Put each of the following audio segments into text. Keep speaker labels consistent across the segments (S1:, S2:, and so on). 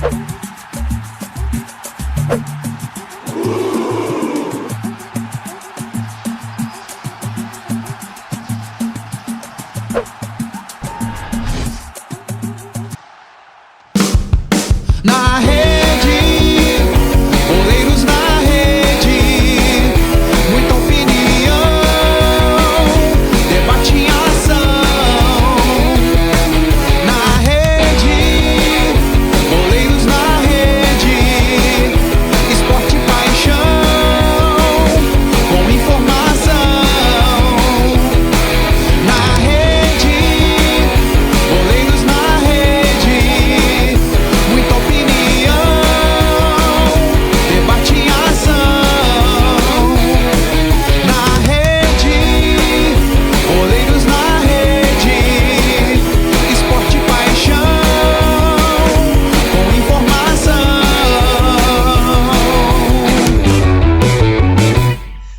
S1: Na rede, goleiros na rede, muita opinião, debate em ação. Na rede, goleiros na rede, esporte e paixão, com informação. Na rede, goleiros na rede, muita opinião, debate em ação. Na rede, goleiros na rede, esporte e paixão, com informação.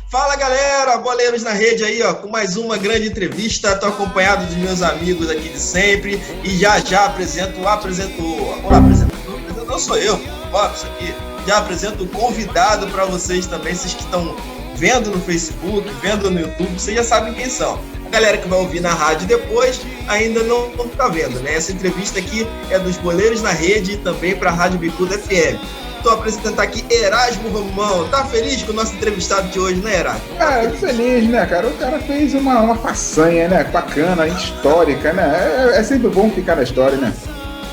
S2: Fala galera, boleiros na rede aí, ó, com mais uma grande entrevista. Tô acompanhado dos meus amigos aqui de sempre e já apresento o apresentador. Olá, apresentador sou eu, ó, isso aqui. Já apresento o convidado para vocês também, vocês que estão vendo no Facebook, vendo no YouTube, vocês já sabem quem são. A galera que vai ouvir na rádio depois ainda não tá vendo, né? Essa entrevista aqui é dos boleiros na rede e também para a Rádio Bicuda FM. Estou apresentando aqui Erasmo Romão. Tá feliz com o nosso entrevistado de hoje, né, Erasmo?
S3: Cara, feliz, né, cara? O cara fez uma façanha, né? Bacana, histórica, né? É sempre bom ficar na história, né?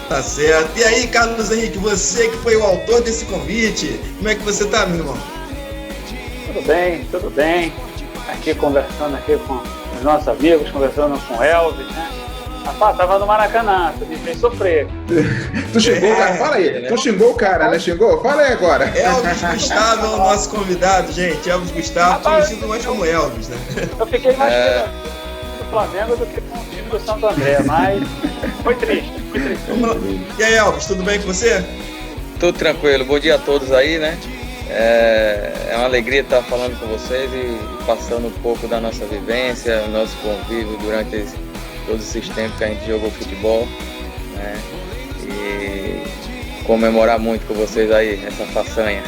S2: Tá certo. E aí, Carlos Henrique, você que foi o autor desse convite, como é que você tá, meu irmão?
S4: Tudo bem. Aqui conversando aqui com os nossos amigos, conversando com o Elvis, né? Rapaz, tava no Maracanã, tu me fez sofrer.
S3: Tu xingou o cara? Fala aí. Tu xingou o cara, né? Xingou? Fala aí agora.
S2: Elvis Gustavo é o nosso convidado, gente. Elvis Gustavo, conhecido mais como Elvis, né?
S4: Eu fiquei mais do Flamengo do que com o time do Santo André, mas foi triste.
S2: Vamos lá. E aí, Elvis, tudo bem com você?
S5: Tudo tranquilo, bom dia a todos aí, né? É uma alegria estar falando com vocês e passando um pouco da nossa vivência, nosso convívio durante todos esses tempos que a gente jogou futebol, né? E comemorar muito com vocês aí, essa façanha.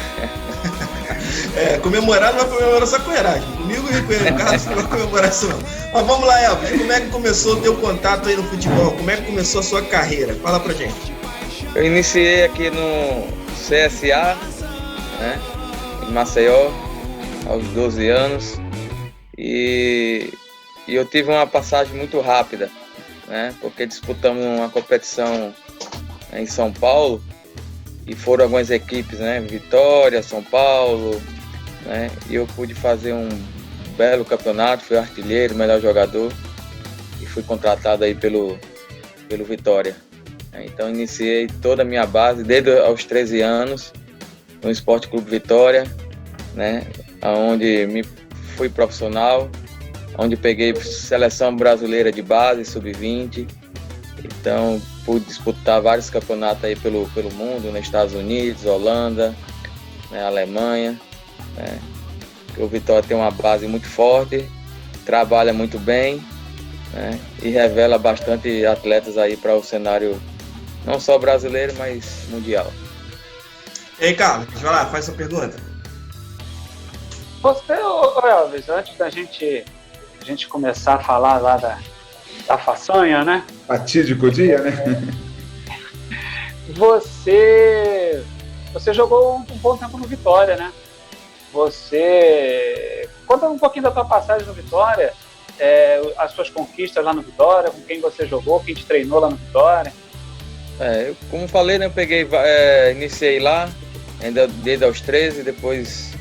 S2: Comemorar não vai comemorar só com o Erasmo. Comigo e com o Carlos não vai comemorar isso não. Mas vamos lá, Elvis, como é que começou o teu contato aí no futebol? Como é que começou a sua carreira? Fala pra gente.
S5: Eu iniciei aqui no CSA, né, em Maceió, aos 12 anos, e eu tive uma passagem muito rápida, né, porque disputamos uma competição em São Paulo, e foram algumas equipes, né, Vitória, São Paulo, né, e eu pude fazer um belo campeonato, fui artilheiro, melhor jogador, e fui contratado aí pelo Vitória. Então iniciei toda a minha base, desde aos 13 anos, no Esporte Clube Vitória, né, onde fui profissional, onde peguei seleção brasileira de base, sub-20. Então pude disputar vários campeonatos aí pelo mundo, nos Estados Unidos, Holanda, né, Alemanha, né. O Vitória tem uma base muito forte, trabalha muito bem, né, e revela bastante atletas aí para o cenário não só brasileiro, mas mundial.
S2: E aí, Carlos, vai lá, faz sua pergunta.
S4: Você, Elvis, antes da gente começar a falar lá da façanha, né?
S3: Fatídico dia, né?
S4: Você jogou um bom tempo no Vitória, né? Conta um pouquinho da tua passagem no Vitória, as suas conquistas lá no Vitória, com quem você jogou, quem te treinou lá no Vitória.
S5: Como falei, né, iniciei lá, ainda desde aos 13, depois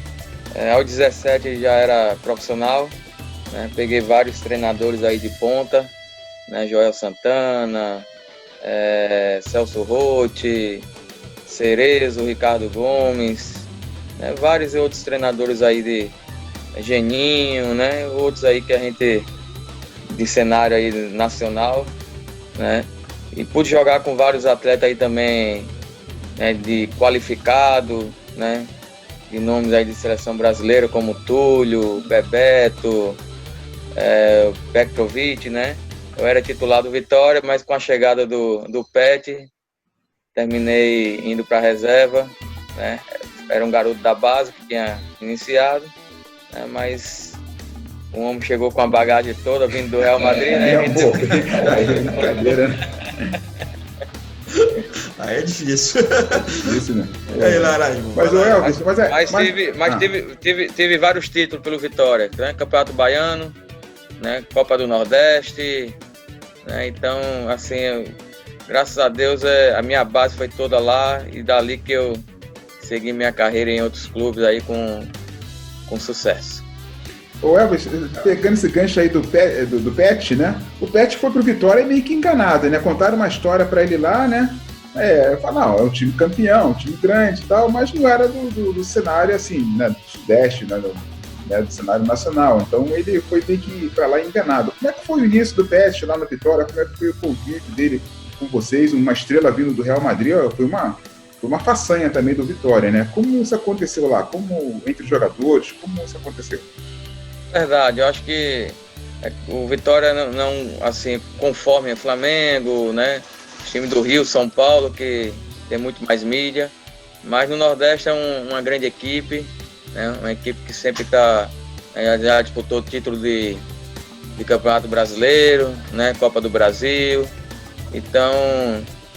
S5: aos 17 já era profissional, né, peguei vários treinadores aí de ponta, né, Joel Santana, Celso Rotti, Cerezo, Ricardo Gomes, né, vários outros treinadores aí de Geninho, né, outros aí que a gente de cenário aí nacional, né, e pude jogar com vários atletas aí também, né, de qualificado, né, de nomes aí de seleção brasileira como Túlio, Bebeto, Petrovic, né. Eu era titular do Vitória, mas com a chegada do Pet, terminei indo para a reserva, né? Era um garoto da base que tinha iniciado, né? Mas o homem chegou com a bagagem toda vindo do Real Madrid, né?
S3: Aí é brincadeira, né?
S2: Aí é difícil.
S3: Isso, né?
S2: E aí, Laranja?
S3: Mas o Elvis,
S5: Teve vários títulos pelo Vitória, né? Campeonato Baiano, né? Copa do Nordeste, né? Então, assim, graças a Deus a minha base foi toda lá e dali que eu segui minha carreira em outros clubes aí com sucesso.
S3: Ô Elvis, pegando esse gancho aí do Pet, né? O Pet foi pro Vitória meio que enganado, né? Contaram uma história pra ele lá, né? Falaram, não, é um time campeão, um time grande e tal, mas não era do cenário assim, né? Do Sudeste, né? Do cenário nacional. Então ele foi meio que pra lá enganado. Como é que foi o início do Pet lá na Vitória? Como é que foi o convívio dele com vocês? Uma estrela vindo do Real Madrid, foi uma façanha também do Vitória, né? Como isso aconteceu lá? Como entre os jogadores? Como isso aconteceu?
S5: Verdade, eu acho que o Vitória não assim, conforme o Flamengo, né? O time do Rio, São Paulo, que tem muito mais mídia, mas no Nordeste é uma grande equipe, né? Uma equipe que sempre já disputou o título de Campeonato Brasileiro, né? Copa do Brasil, então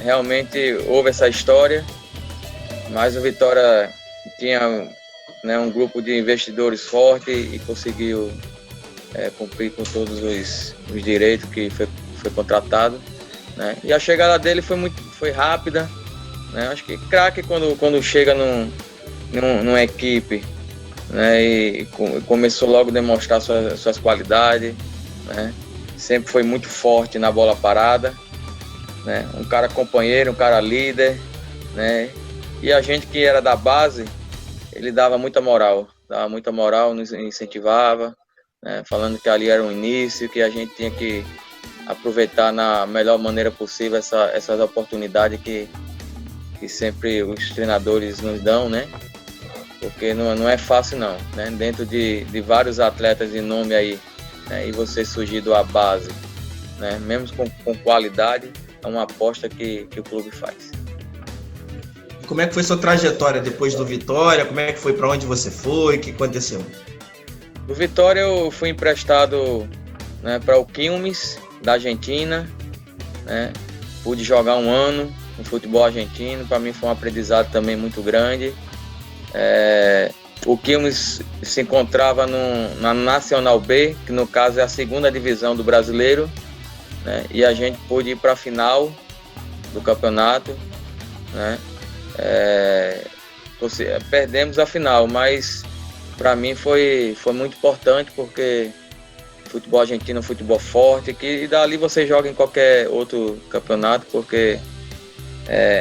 S5: realmente houve essa história, mas o Vitória tinha, né, um grupo de investidores forte e conseguiu cumprir com todos os direitos que foi contratado, né? E a chegada dele foi rápida, né? Acho que craque quando chega numa equipe, né, e começou logo a demonstrar suas qualidades, né? Sempre foi muito forte na bola parada, né? Um cara companheiro, um cara líder, né? E a gente que era da base, ele dava muita moral, nos incentivava, né, falando que ali era um início, que a gente tinha que aproveitar na melhor maneira possível essas oportunidades que sempre os treinadores nos dão, né? Porque não é fácil não, né? Dentro de vários atletas de nome aí, né, e você surgir da base, né, mesmo com qualidade, é uma aposta que o clube faz.
S2: Como é que foi sua trajetória depois do Vitória? Como é que foi, para onde você foi? O que aconteceu?
S5: Do Vitória eu fui emprestado, né, para o Quilmes, da Argentina, né? Pude jogar um ano no futebol argentino, para mim foi um aprendizado também muito grande. O Quilmes se encontrava na Nacional B, que no caso é a segunda divisão do brasileiro, né? E a gente pôde ir para a final do campeonato, né? Perdemos a final, mas para mim foi muito importante, porque futebol argentino é um futebol forte, e dali você joga em qualquer outro campeonato, porque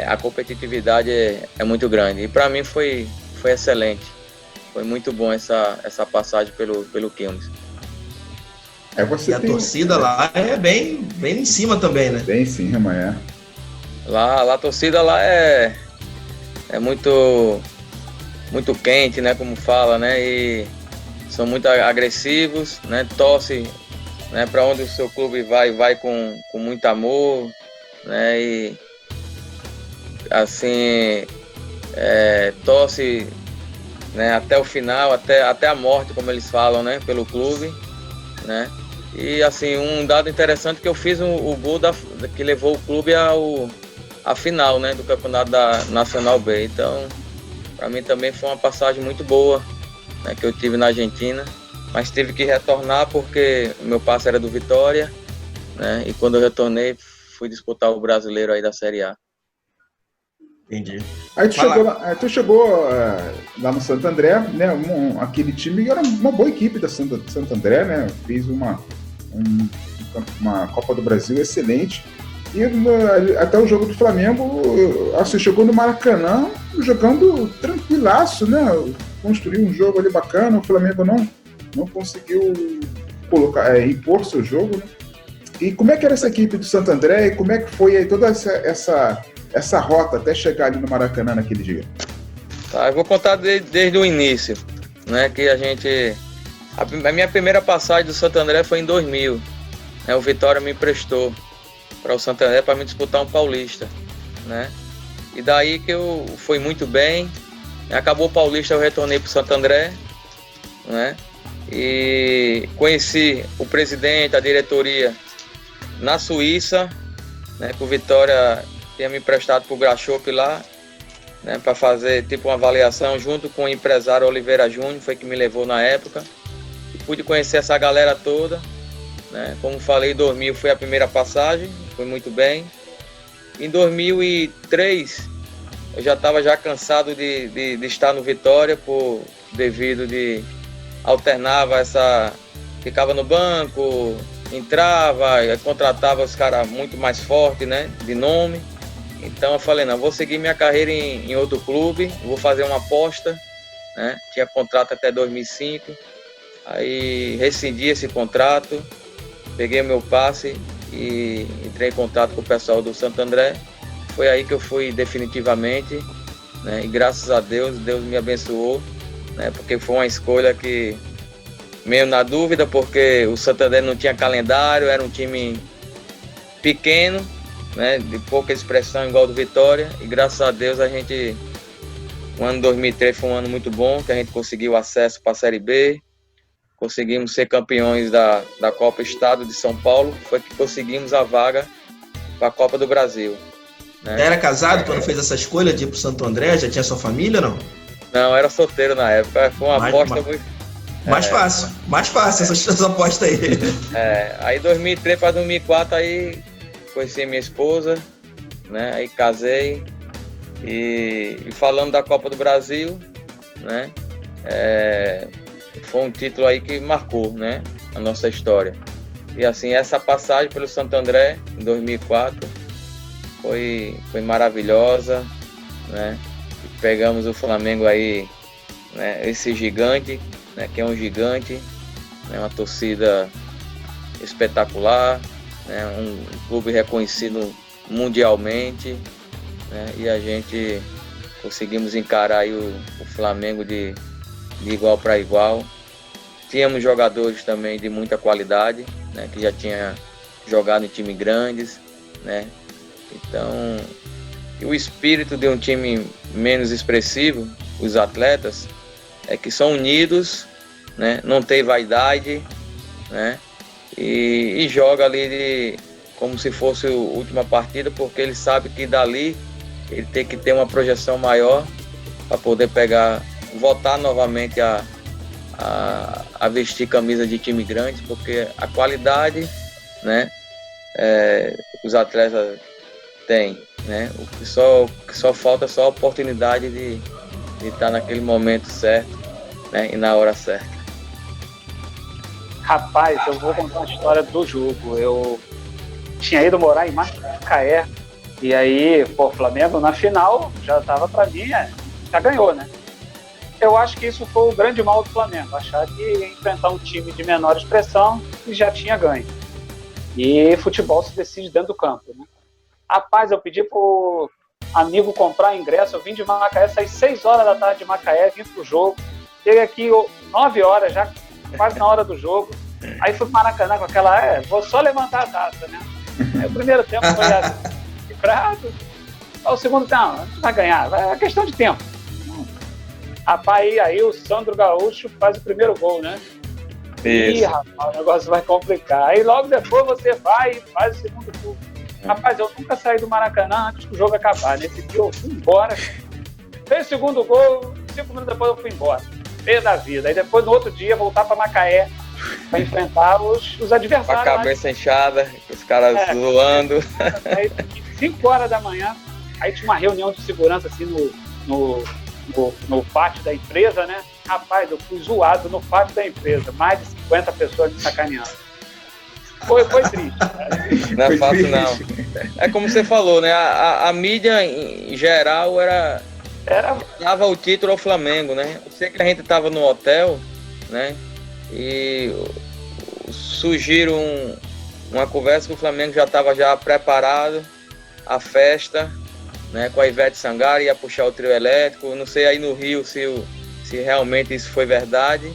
S5: a competitividade é muito grande, e para mim foi excelente, foi muito bom essa passagem pelo Quilmes.
S2: E a torcida lá é bem em cima também, né?
S3: Bem em cima,
S5: Lá a torcida lá é muito quente, né, como fala, né, e são muito agressivos, né, torce, né, para onde o seu clube vai com muito amor, né, e assim torce, né, até o final, até a morte, como eles falam, né, pelo clube, né. E assim, um dado interessante, que eu fiz o gol que levou o clube a final, né, do campeonato da Nacional B. Então, para mim também foi uma passagem muito boa, né, que eu tive na Argentina, mas tive que retornar porque o meu passe era do Vitória, né, e quando eu retornei fui disputar o brasileiro aí da Série A.
S2: Entendi.
S3: Aí tu chegou lá no Santo André, né, aquele time que era uma boa equipe da Santo André, né, fez uma Copa do Brasil excelente. E até o jogo do Flamengo, você chegou no Maracanã jogando tranquilaço, né? Construiu um jogo ali bacana, o Flamengo não conseguiu impor seu jogo, né? E como é que era essa equipe do Santo André, e como é que foi aí toda essa rota até chegar ali no Maracanã naquele dia?
S5: Tá, eu vou contar desde o início, né? Que a minha primeira passagem do Santo André foi em 2000, né? O Vitória me emprestou para o Santo André para me disputar um paulista, né? E daí que eu fui muito bem. Acabou o Paulista, eu retornei para o Santo André, né? E conheci o presidente, a diretoria na Suíça, né? Que o Vitória tinha me emprestado para o Grachop lá, né? Para fazer tipo uma avaliação junto com o empresário Oliveira Júnior, foi que me levou na época. E pude conhecer essa galera toda, né? Como falei, 2000 foi a primeira passagem, foi muito bem. Em 2003 eu já estava cansado de estar no Vitória, devido de alternava ficava no banco, entrava, contratava os caras muito mais fortes, né, de nome. Então eu falei, não, vou seguir minha carreira em outro clube, vou fazer uma aposta, né, tinha contrato até 2005, aí rescindi esse contrato, peguei o meu passe e entrei em contato com o pessoal do Santo André. Foi aí que eu fui definitivamente, né? E graças a Deus, Deus me abençoou, né? Porque foi uma escolha que, meio na dúvida, porque o Santander não tinha calendário, era um time pequeno, né? De pouca expressão igual do Vitória, e graças a Deus o ano 2003 foi um ano muito bom, que a gente conseguiu acesso para a Série B, conseguimos ser campeões da Copa Estado de São Paulo, foi que conseguimos a vaga para a Copa do Brasil. Né?
S2: Era casado quando fez essa escolha de ir pro Santo André? Já tinha sua família, não?
S5: Não, era solteiro na época. Foi uma aposta muito...
S2: Mais fácil essa aposta aí.
S5: Aí 2003 para 2004, aí conheci minha esposa, né? Aí casei. E falando da Copa do Brasil, né? Foi um título aí que marcou, né? A nossa história. E assim, essa passagem pelo Santo André, em 2004, foi maravilhosa, né? E pegamos o Flamengo aí, né? Esse gigante, né? Que é um gigante, né? Uma torcida espetacular, né? Um clube reconhecido mundialmente, né? E a gente conseguimos encarar aí o Flamengo de igual para igual. Tínhamos jogadores também de muita qualidade, né? Que já tinha jogado em times grandes, né? Então, e o espírito de um time menos expressivo, os atletas, é que são unidos, né? Não tem vaidade, né? E joga ali como se fosse a última partida, porque ele sabe que dali ele tem que ter uma projeção maior para poder voltar novamente a vestir camisa de time grande, porque a qualidade, né? Os atletas têm, né? O que só falta é só a oportunidade de estar naquele momento certo, né? E na hora certa.
S4: Rapaz, eu vou contar uma história do jogo. Eu tinha ido morar em Macaé, e aí, o Flamengo na final já estava para mim, já ganhou, né? Eu acho que isso foi o grande mal do Flamengo, achar que ia enfrentar um time de menor expressão e já tinha ganho. E futebol se decide dentro do campo, né? Rapaz, eu pedi pro amigo comprar ingresso, eu vim de Macaé, saí 6 horas da tarde de Macaé, vim pro jogo, cheguei aqui 9 horas já, quase na hora do jogo, aí fui pro Maracanã com aquela, vou só levantar a taça, né? Aí o primeiro tempo foi quebrado, o segundo tempo, a gente vai ganhar, é questão de tempo. Rapaz, aí o Sandro Gaúcho faz o primeiro gol, né?
S5: Isso.
S4: Ih, rapaz, o negócio vai complicar. Aí logo depois você vai e faz o segundo gol. Rapaz, eu nunca saí do Maracanã antes do jogo acabar. Nesse dia eu fui embora. Fez o segundo gol, 5 minutos depois eu fui embora. Feio da vida. Aí depois, no outro dia, voltar para Macaé para enfrentar os adversários.
S5: Com a cabeça inchada, os caras zoando.
S4: Aí, 5 horas da manhã, aí tinha uma reunião de segurança assim no pátio da empresa, né? Rapaz, eu fui zoado no pátio da empresa. Mais de 50 pessoas me sacaneando. Foi triste.
S5: Não é fácil, não. É como você falou, né? A mídia, em geral, dava o título ao Flamengo, né? Eu sei que a gente estava no hotel, né? E surgiram uma conversa que o Flamengo já estava preparado, a festa, né? Com a Ivete Sangalo, ia puxar o trio elétrico. Não sei aí no Rio se realmente isso foi verdade,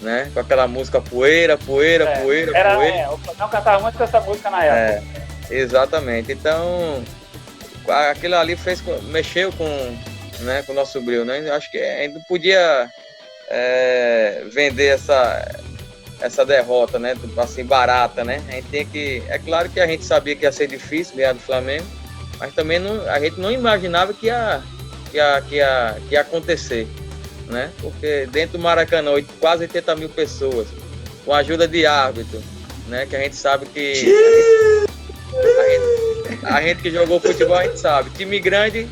S5: né? Com aquela música Poeira, Poeira, Poeira, Poeira.
S4: O Flamengo cantava muito com essa música na época.
S5: Exatamente. Então, aquilo ali mexeu com o nosso brilho, né? Acho que a gente não podia vender essa derrota, né? Assim, barata, né? A gente tem que... É claro que a gente sabia que ia ser difícil ganhar do Flamengo, mas também a gente não imaginava que ia acontecer, né? Porque dentro do Maracanã, quase 80 mil pessoas, com a ajuda de árbitro, né? Que a gente sabe que... A gente que jogou futebol, a gente sabe. Time grande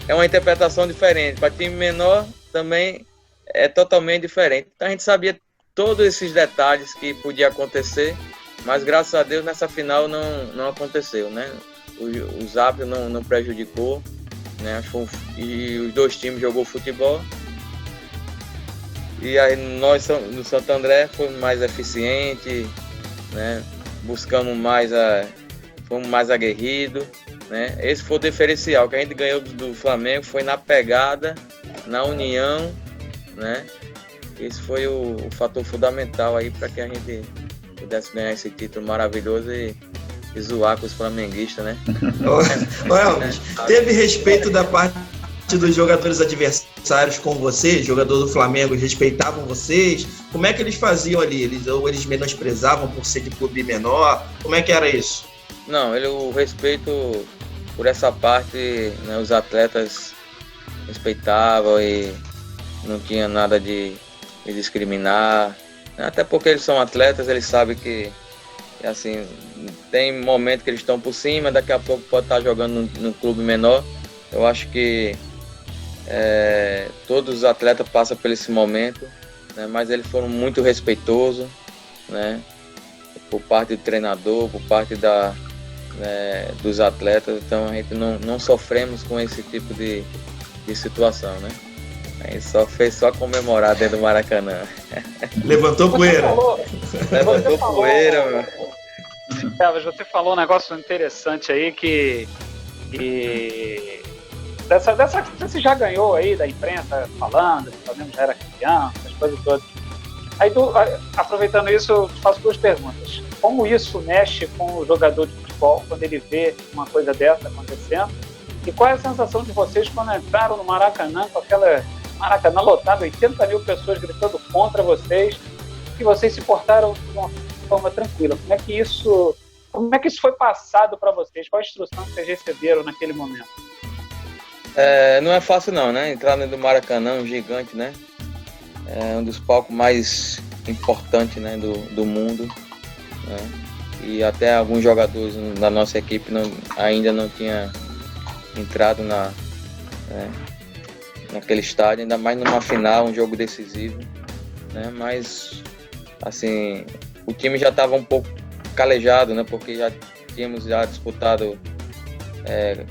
S5: é uma interpretação diferente. Para time menor, também é totalmente diferente. Então a gente sabia todos esses detalhes que podia acontecer, mas graças a Deus nessa final não aconteceu, né? Os árbitros não prejudicou, né? E os dois times jogou futebol. E aí nós no Santo André fomos mais eficientes, né? Buscamos fomos mais aguerridos, né? Esse foi o diferencial que a gente ganhou do Flamengo, foi na pegada, na união, né? Esse foi o fator fundamental aí para que a gente pudesse ganhar esse título maravilhoso e zoar com os flamenguistas, né?
S2: Elvis, teve respeito da parte dos jogadores adversários com vocês? Jogador do Flamengo respeitavam vocês? Como é que eles faziam ali? Eles menosprezavam por ser de clube menor? Como é que era isso?
S5: Não, o respeito por essa parte, né, os atletas respeitavam e não tinha nada de discriminar, até porque eles são atletas, eles sabem que assim, tem momento que eles estão por cima, daqui a pouco pode estar jogando num clube menor. Eu acho que todos os atletas passam por esse momento, né, mas eles foram muito respeitosos, né, por parte do treinador, por parte dos atletas. Então a gente não sofremos com esse tipo de situação, né? A gente fez só comemorar dentro do Maracanã.
S2: Levantou poeira.
S5: Levantou poeira, meu.
S4: Você falou um negócio interessante aí que você já ganhou aí da imprensa falando que o Flamengo já era campeão, essas coisas todas. Aí, aproveitando isso, eu te faço duas perguntas. Como isso mexe com o jogador de futebol quando ele vê uma coisa dessa acontecendo? E qual é a sensação de vocês quando entraram no Maracanã, com aquela Maracanã lotado, 80 mil pessoas gritando contra vocês, que vocês se portaram de uma forma tranquila? Como é que isso foi passado para vocês? Qual a instrução que vocês receberam naquele momento?
S5: Não é fácil não, né? Entrar dentro do Maracanã, um gigante, né? É um dos palcos mais importantes, né, do mundo, né? E até alguns jogadores da nossa equipe ainda não tinham entrado naquele estádio, ainda mais numa final, um jogo decisivo, né? Mas assim, o time já estava um pouco calejado, né? Porque já tínhamos disputado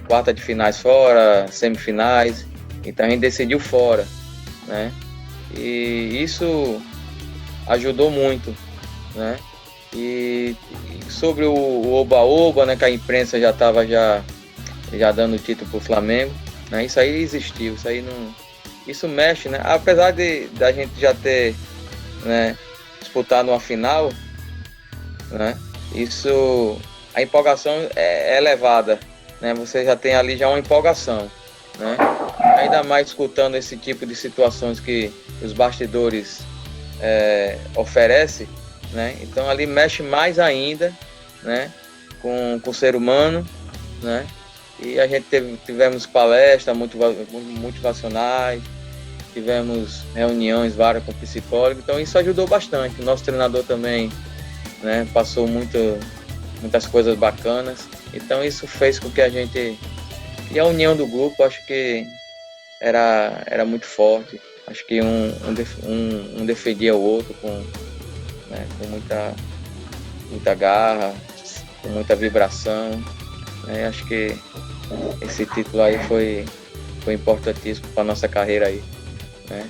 S5: quarta de finais fora, semifinais, então a gente decidiu fora, né? E isso ajudou muito, né? E sobre o oba-oba, né, que a imprensa já estava já dando o título para o Flamengo, né? Isso aí existiu, isso mexe, né? Apesar da gente já ter, né, disputado uma final, né? A empolgação é elevada, né? Você já tem ali já uma empolgação, né? Ainda mais escutando esse tipo de situações que os bastidores oferecem, né? Então ali mexe mais ainda, né, com o ser humano, né? E a gente tivemos palestras motivacionais, tivemos reuniões várias com psicólogos, então isso ajudou bastante. O nosso treinador também, né, passou muitas coisas bacanas, então isso fez com que e a união do grupo, acho que era muito forte. Acho que um defendia o outro com muita garra, com muita vibração, né? Acho que esse título aí foi importantíssimo para nossa carreira aí, né?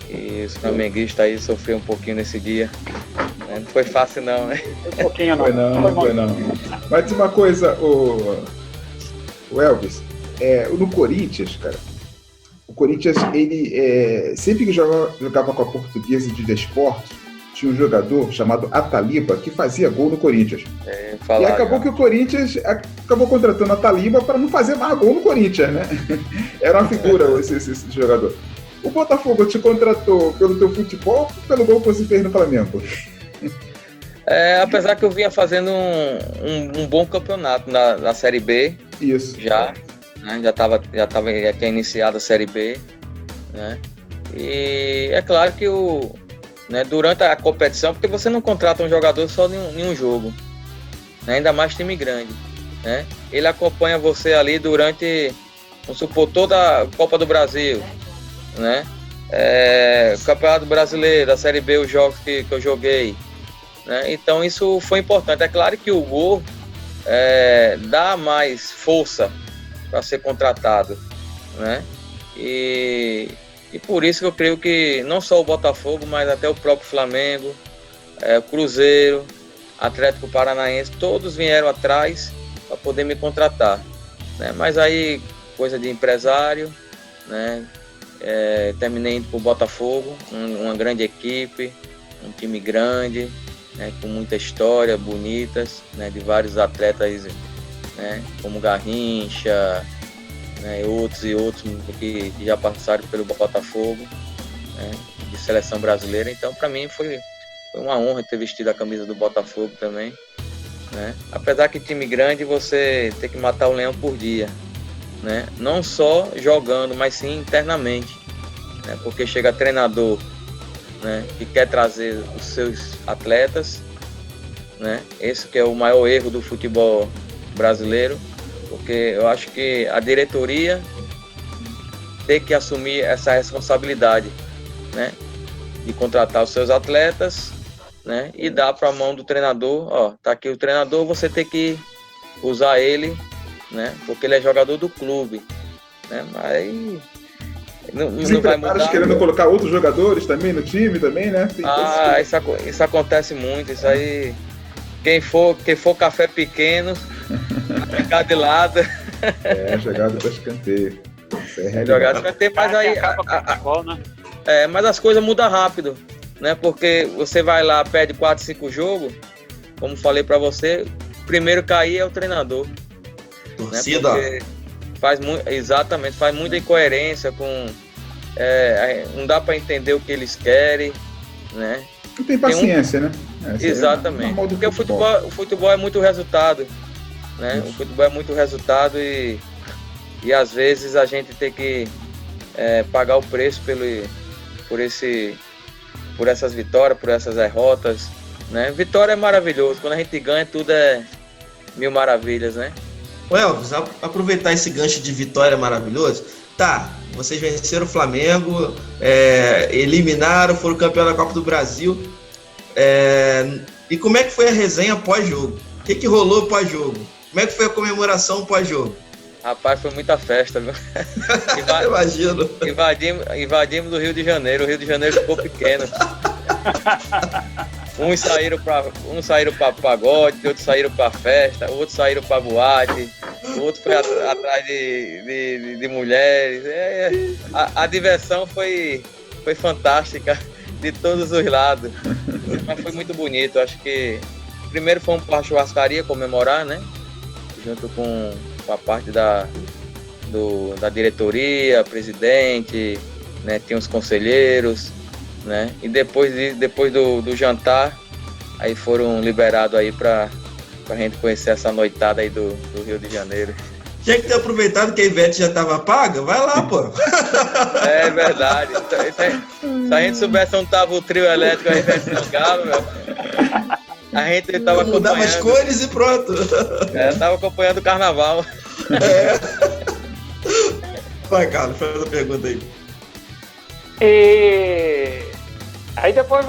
S5: E os flamenguistas aí sofreram um pouquinho nesse dia, né? Não foi fácil não, né?
S4: Um pouquinho não.
S3: Foi não. Mas uma coisa, o Elvis, no Corinthians, cara, o Corinthians, ele sempre que jogava com a Portuguesa de Desportos, tinha um jogador chamado Ataliba que fazia gol no Corinthians. E acabou que o Corinthians acabou contratando a Ataliba para não fazer mais gol no Corinthians, né? Era uma figura esse jogador. O Botafogo te contratou pelo teu futebol ou pelo gol que você fez no Flamengo?
S5: Apesar que eu vinha fazendo um bom campeonato na Série B.
S3: Isso.
S5: Já tinha iniciado a Série B, né? E é claro que durante a competição, porque você não contrata um jogador só em um jogo, né? Ainda mais time grande, né? Ele acompanha você ali durante, vamos supor, toda a Copa do Brasil, né? O Campeonato Brasileiro, a Série B, os jogos que eu joguei, né? Então isso foi importante. É claro que o gol dá mais força para ser contratado, né? E por isso que eu creio que não só o Botafogo, mas até o próprio Flamengo, o Cruzeiro, Atlético Paranaense, todos vieram atrás para poder me contratar, né? Mas aí, coisa de empresário, né? Terminei indo para o Botafogo, uma grande equipe, um time grande, né? Com muita história, bonitas, né? De vários atletas, né? Como Garrincha, né, outros que já passaram pelo Botafogo, né, de seleção brasileira. Então, para mim, foi uma honra ter vestido a camisa do Botafogo também, né? Apesar que time grande, você tem que matar o leão por dia, né? Não só jogando, mas sim internamente, né? Porque chega treinador, né, que quer trazer os seus atletas, né? Esse que é o maior erro do futebol brasileiro, porque eu acho que a diretoria tem que assumir essa responsabilidade, né, de contratar os seus atletas, né, e dar para a mão do treinador. Tá aqui o treinador, você tem que usar ele, né, porque ele é jogador do clube, né, mas não vai mudar.
S3: Querendo colocar outros jogadores também no time também, né?
S5: Isso acontece muito. Isso aí, quem for café pequeno, vai ficar de lado.
S3: Jogado para escanteio.
S5: Jogado para escanteio, mas aí mas as coisas mudam rápido, né? Porque você vai lá, perde 4, 5 jogos, como falei para você, primeiro cair é o treinador.
S2: Torcida.
S5: Né? Faz muita incoerência com... não dá para entender o que eles querem, né?
S3: Não tem paciência, né?
S5: Exatamente. Porque o futebol é muito resultado, né? Isso. O futebol é muito resultado e às vezes a gente tem que pagar o preço por essas vitórias, por essas derrotas, né? Vitória é maravilhoso, quando a gente ganha tudo é mil maravilhas, né?
S2: Elvis, aproveitar esse gancho de vitória maravilhoso, vocês venceram o Flamengo, eliminaram, foram campeão da Copa do Brasil, e como é que foi a resenha pós-jogo? O que rolou pós-jogo? Como é que foi a comemoração pós-jogo?
S5: Rapaz, foi muita festa, viu?
S2: Imagino.
S5: Invadimos do Rio de Janeiro, o Rio de Janeiro ficou pequeno. Uns saíram para pagode, outros saíram para festa, outros saíram para boate, outro foi atrás de mulheres. A diversão foi fantástica de todos os lados, mas foi muito bonito. Acho que primeiro fomos para a churrascaria comemorar, né? Junto com a parte da diretoria, presidente, né? Tinha os conselheiros, né? E depois do jantar, aí foram liberados aí pra gente conhecer essa noitada aí do Rio de Janeiro.
S2: Tinha que ter aproveitado que a Ivete já tava paga, vai lá, pô.
S5: É verdade. Se a gente soubesse onde tava o trio elétrico, a Ivete Sangalo, a gente tava acompanhando.
S2: Mudava as cores e pronto.
S5: Tava acompanhando o carnaval.
S2: Vai, Carlos, faz a pergunta aí.
S4: Aí depois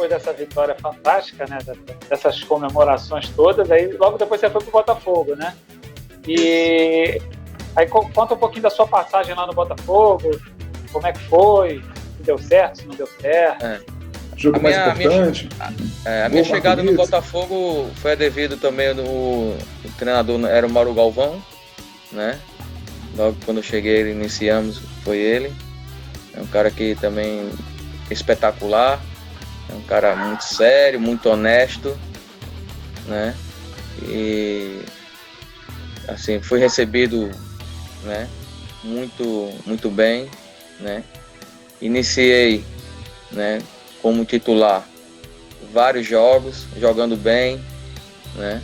S4: dessa vitória fantástica, né, dessas comemorações todas, aí logo depois você foi pro Botafogo, né? E aí conta um pouquinho da sua passagem lá no Botafogo, como é que foi, se deu certo, se não deu certo.
S3: Jogo mais importante.
S5: A minha chegada no Botafogo foi devido também o treinador era o Mauro Galvão, né? Logo quando eu cheguei, iniciamos, foi ele. É um cara que também espetacular, É um cara muito sério, muito honesto, né? E assim, fui recebido, né, muito bem, né? Iniciei, né, como titular vários jogos, jogando bem, né?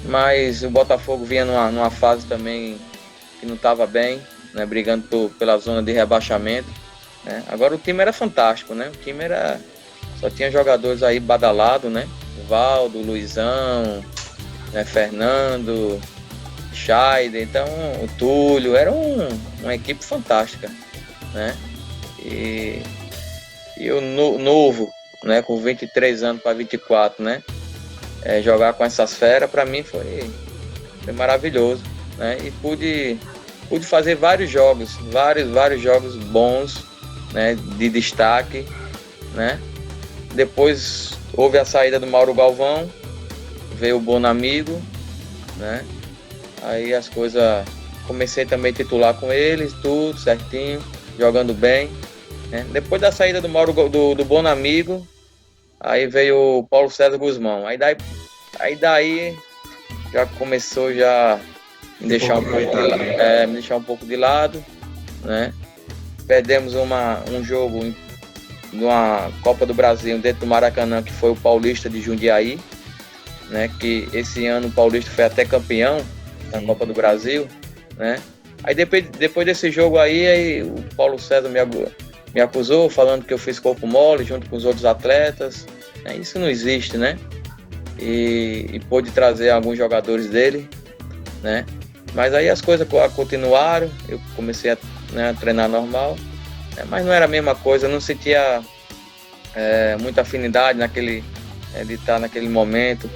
S5: Mas o Botafogo vinha numa fase também que não estava bem, né? Brigando pela zona de rebaixamento, né? Agora o time era fantástico, né? O time só tinha jogadores aí badalados, né? O Valdo, o Luizão, né? Fernando, Scheider, então o Túlio, era uma equipe fantástica, né? E eu novo, né? Com 23 anos para 24, né? Jogar com essas feras, para mim foi maravilhoso, né? E pude fazer vários jogos bons, né? De destaque, né? Depois houve a saída do Mauro Galvão, veio o Bonamigo, né? Aí as coisas, comecei também a titular com eles, tudo certinho, jogando bem, né? Depois da saída do do Bonamigo, aí veio o Paulo César Guzmão. Aí daí já começou me deixar um pouco de lado, né? Perdemos um jogo de uma Copa do Brasil dentro do Maracanã, que foi o Paulista de Jundiaí, né? Que esse ano o Paulista foi até campeão da Copa do Brasil, né? Aí depois desse jogo aí o Paulo César me acusou, falando que eu fiz corpo mole junto com os outros atletas. Isso não existe, né? E pôde trazer alguns jogadores dele, né? Mas aí as coisas continuaram, eu comecei a treinar normal, né? Mas não era a mesma coisa, eu não sentia muita afinidade de estar naquele momento,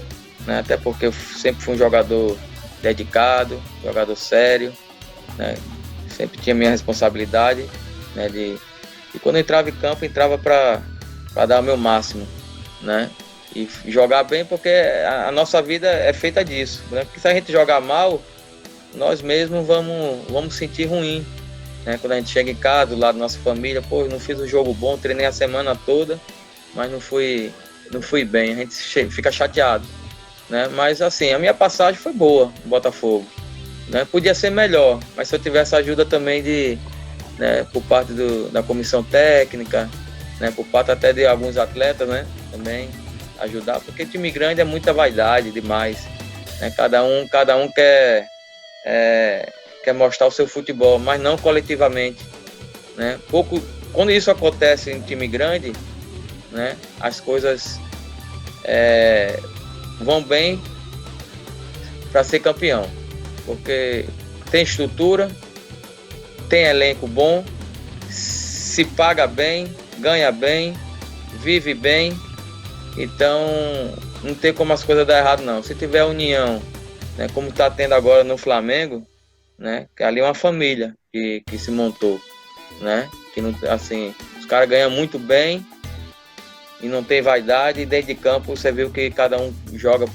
S5: né? Até porque eu sempre fui um jogador dedicado, jogador sério, né? Sempre tinha minha responsabilidade, né? E quando eu entrava em campo, entrava para dar o meu máximo, né? E jogar bem, porque a nossa vida é feita disso, né? Porque se a gente jogar mal, nós mesmos vamos sentir ruim, né? Quando a gente chega em casa, do lado da nossa família, pô, eu não fiz um jogo bom, treinei a semana toda, mas não fui bem, a gente fica chateado, né? Mas assim, a minha passagem foi boa no Botafogo, né? Podia ser melhor, mas se eu tivesse ajuda também né, por parte da comissão técnica, né, por parte até de alguns atletas, né, também ajudar, porque time grande é muita vaidade demais, né? Cada um quer mostrar o seu futebol, mas não coletivamente, né? Quando isso acontece em time grande, né, as coisas vão bem para ser campeão, porque tem estrutura, tem elenco bom, se paga bem, ganha bem, vive bem, então não tem como as coisas dar errado não. Se tiver união, né, como está tendo agora no Flamengo, né, que ali é uma família que se montou, né, que não, assim, os caras ganham muito bem e não tem vaidade, e dentro de campo você viu que cada um joga,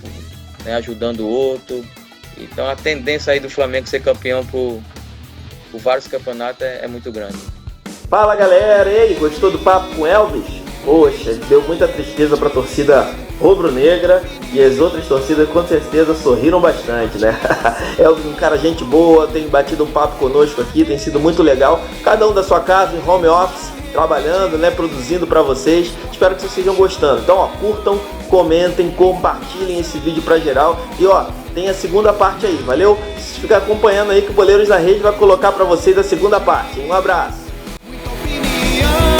S5: né, ajudando o outro. Então a tendência aí do Flamengo ser campeão por vários campeonatos é muito grande.
S6: Fala galera, e aí, gostou do papo com Elvis? Poxa, deu muita tristeza para a torcida rubro-negra e as outras torcidas com certeza sorriram bastante, né? Elvis, um cara gente boa, tem batido um papo conosco aqui, tem sido muito legal. Cada um da sua casa, em home office, trabalhando, né, produzindo para vocês. Espero que vocês estejam gostando. Então, ó, curtam, comentem, compartilhem esse vídeo para geral e ó, tem a segunda parte aí, valeu? Fica acompanhando aí que o Boleiros na Rede vai colocar para vocês a segunda parte. Um abraço.
S1: Muita opinião.